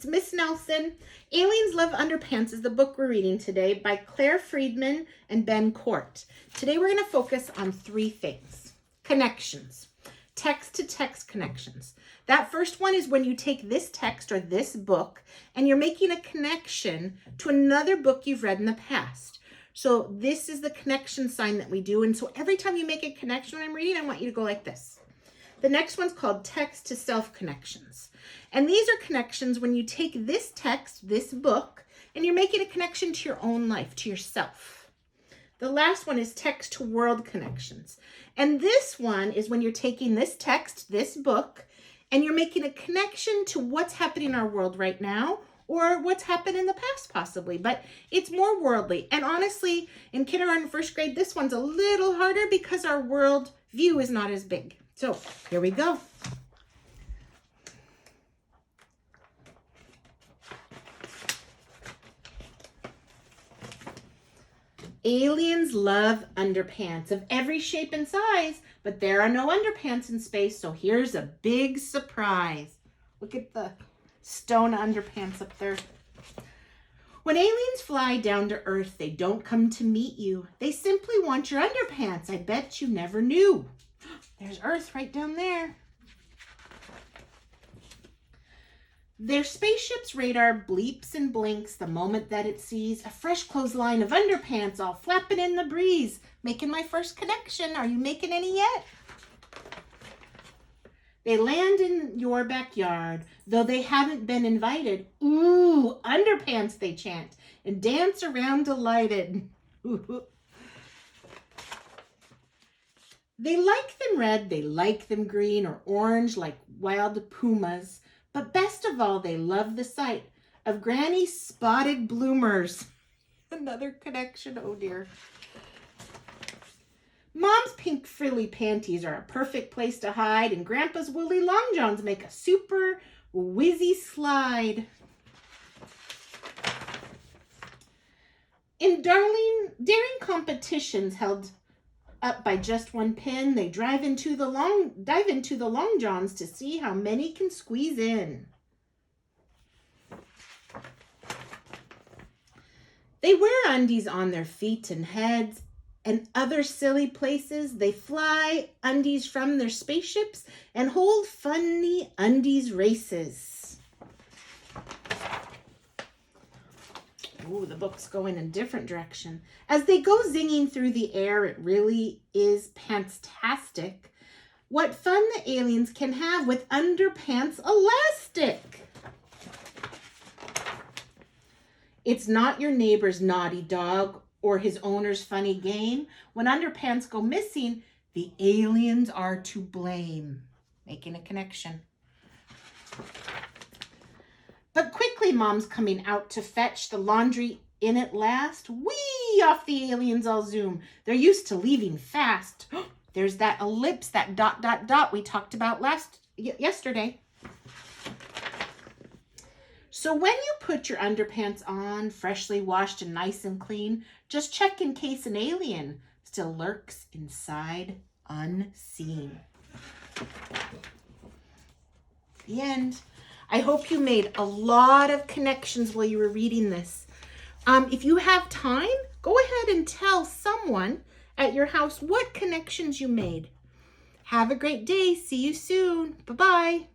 It's Miss Nelson. Aliens Love Underpants is the book we're reading today by Freedman and Cort. Today we're going to focus on three things. Connections. Text-to-text connections. That first one is when you take this text or this book and you're making a connection to another book you've read in the past. So this is the connection sign that we do. And so every time you make a connection when I'm reading, I want you to go like this. The next one's called text-to-self connections. And these are connections when you take this text, this book, and you're making a connection to your own life, to yourself. The last one is text-to-world connections. And this one is when you're taking this text, this book, and you're making a connection to what's happening in our world right now or what's happened in the past possibly, but it's more worldly. And honestly, in kindergarten and first grade, this one's a little harder because our world view is not as big. So here we go. Aliens love underpants of every shape and size, but there are no underpants in space, so here's a big surprise. Look at the stone underpants up there. When aliens fly down to Earth, they don't come to meet you. They simply want your underpants. I bet you never knew. There's Earth right down there. Their spaceship's radar bleeps and blinks the moment that it sees a fresh clothesline of underpants all flapping in the breeze. Making my first connection. Are you making any yet? They land in your backyard, though they haven't been invited. Ooh, underpants, they chant, and dance around delighted. They like them red, they like them green or orange like wild pumas. But best of all, they love the sight of Granny's spotted bloomers. Another connection, oh dear. Mom's pink frilly panties are a perfect place to hide, and Grandpa's woolly long johns make a super whizzy slide. In daring competitions held up by just one pin, they dive into the long johns to see how many can squeeze in. They wear undies on their feet and heads and other silly places. They fly undies from their spaceships and hold funny undies races. Ooh, the book's going in a different direction. As they go zinging through the air, it really is pantastic. What fun the aliens can have with underpants elastic. It's not your neighbor's naughty dog or his owner's funny game. When underpants go missing, the aliens are to blame. Making a connection. But quickly, Mom's coming out to fetch the laundry in at last. Whee! Off the aliens all zoom. They're used to leaving fast. There's that ellipse, that ... we talked about yesterday. So when you put your underpants on, freshly washed and nice and clean, just check in case an alien still lurks inside unseen. The end. I hope you made a lot of connections while you were reading this. If you have time, go ahead and tell someone at your house what connections you made. Have a great day. See you soon. Bye-bye.